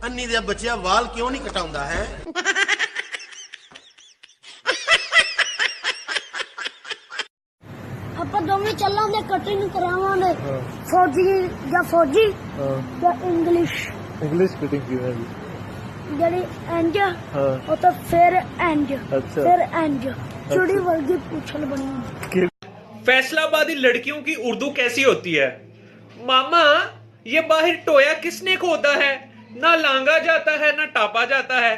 अन्नी दे बच्चिया वाल क्यों नहीं कटाउंदा है? ਆਪਾਂ ਦੋਵੇਂ ਚੱਲਾਂਗੇ ਕਟਿੰਗ ਕਰਾਵਾਂਗੇ ਫੌਜੀ ਜਾਂ ਫੌਜੀ ਜਾਂ ਇੰਗਲਿਸ਼ ਕਟਿੰਗ ਕਿਵੇਂ ਜੀ ਜਿਹੜੀ ਇੰਜ ਉਹ ਤਾਂ ਫਿਰ ਇੰਜ ਫਿਰ ਇੰਜ ਚਿੜੀ ਵਰਗੀ ਪੁੱਛਲ ਬਣੀ। फैसलाबादी लड़कियों की उर्दू कैसी होती है? मामा ये बाहर टोया किसने खोदा है? ना लांगा जाता है ना टापा जाता है।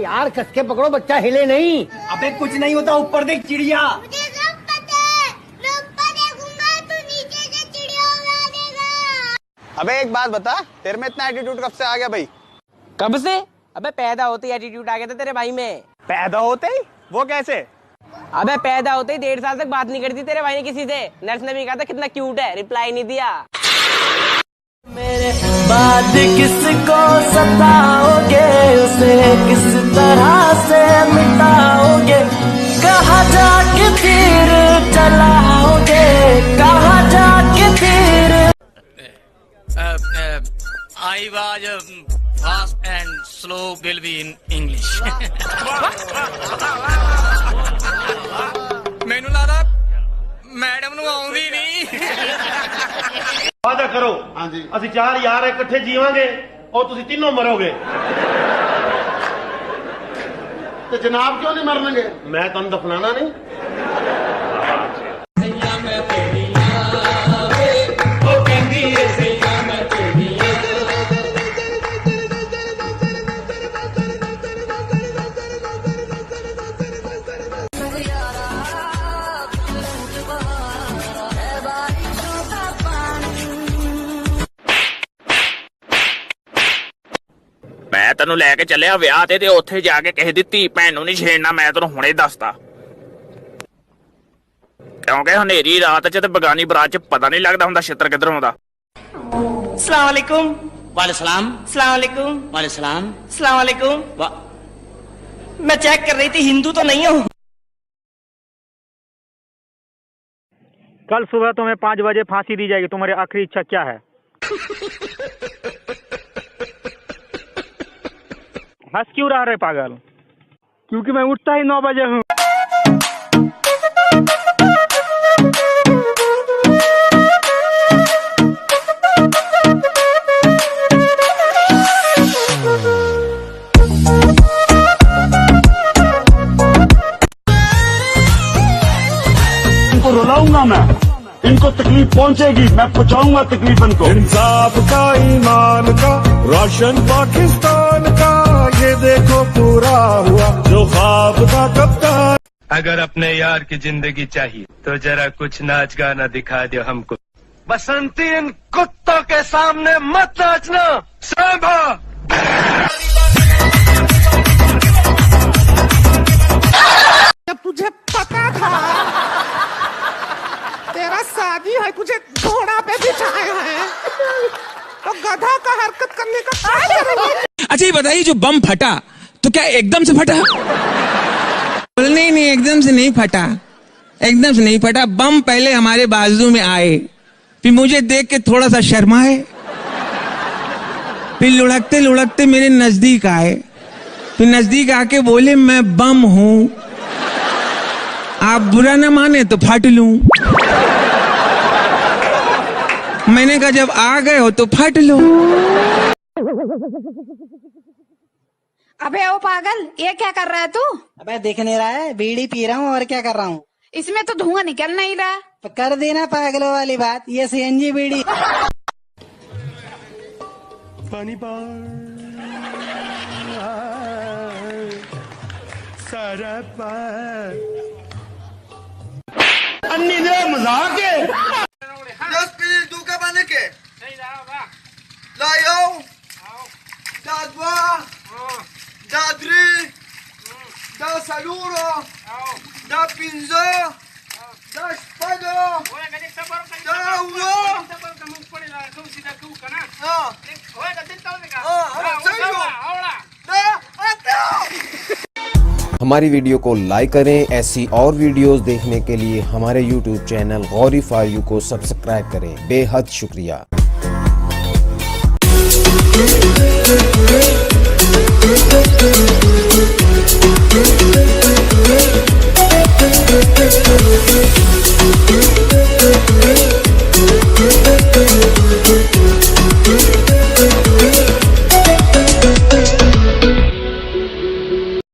यार कस के पकड़ो, बच्चा हिले नहीं। अबे कुछ नहीं होता, ऊपर देख चिड़िया। अबे एक बात बता, तेरे में इतना एटीट्यूड कब से आ गया भाई? कब से? अबे पैदा होते ही एटीट्यूड आ गया था तेरे भाई में। पैदा होते ही? वो कैसे? अबे पैदा होते ही 1.5 साल तक बात नहीं करती तेरे भाई ने किसी से। नर्स ने भी कहा था कितना क्यूट है, रिप्लाई नहीं दिया। मेरे बाद किसको सताओगे, उसे किस तरह से मिटाओगे, कहाँ जाके फिर चलाओगे, कहाँ जाके फिर। I was fast and slow will be in English. ਮੈਨੂੰ ਲੱਗਦਾ ਮੈਡਮ ਨੂੰ ਆਉਂਦੀ ਨਹੀਂ। वादा करो हाँ जी ਅਸੀਂ ਚਾਰ ਯਾਰ ਇਕੱਠੇ ਜੀਵਾਂਗੇ और ਤੁਸੀਂ तीनों मरोगे। तो जनाब क्यों नहीं मरनगे? मैं तुम दफनाना नहीं। मैं तेन लैके चलिया विआह ते उत्थे जाके किसी दी धी भैन नूं नहीं छेड़ना। मैं तेन हुणे दसदा, क्योंकि हनेरी रात च ते बगानी बरात च पता नहीं लगदा हुंदा छित्तर किधरों आउंदा। अस्सलाम वालेकुम। वालेकुम अस्सलाम वालेकुम। वालेकुम अस्सलाम वालेकुम। मैं चेक कर रही थी हिंदू तो नहीं हूँ। कल सुबह तुम्हें 5 बजे फांसी दी जाएगी। तुम्हारी आखिरी इच्छा क्या है? हंस क्यों रहा रे पागल? क्योंकि मैं उठता ही 9 बजे हूँ। इनको रुलाऊंगा मैं, इनको तकलीफ पहुंचेगी, मैं पहुंचाऊंगा तकलीफ इनको। इंसाफ का, ईमान का, रोशन पाकिस्तान का, ये देखो पूरा हुआ जो ख्वाब था कप्तान। अगर अपने यार की जिंदगी चाहिए तो जरा कुछ नाच गाना दिखा दो हमको। बसंती इन कुत्तों के सामने मत नाचना। सांभा जब तुझे पता था तेरा शादी है, तुझे घोड़ा पे बिठाया है, तो गधा का हरकत करने का क्या करोगे? अच्छा ये बताइए, जो बम फटा तो क्या एकदम से फटा? नहीं नहीं, एकदम से नहीं फटा, एकदम से नहीं फटा। बम पहले हमारे बाजू में आए, फिर मुझे देख के थोड़ा सा शर्माए, फिर लुढ़कते लुढ़कते मेरे नजदीक आए, फिर नजदीक आके बोले मैं बम हूं, आप बुरा न माने तो फट लूं। मैंने कहा जब आ गए हो तो फट लो। अबे ओ पागल, ये क्या कर रहा है तू? अबे देख नहीं रहा है, बीड़ी पी रहा हूँ और क्या कर रहा हूँ। इसमें तो धुआं निकल नहीं रहा। तो कर देना पागलों वाली बात, ये सीएनजी बीड़ी। पानी सारा अन्नी दे मजाक है। 10 pilihan du ka ba nake? Layo. Da dua. Da tri. Da saluro. Da pinzo. Da spado. Da ulo. Da atao. हमारी वीडियो को लाइक करें। ऐसी और वीडियोस देखने के लिए हमारे YouTube channel Gauri for you को सब्सक्राइब करें। बेहद शुक्रिया।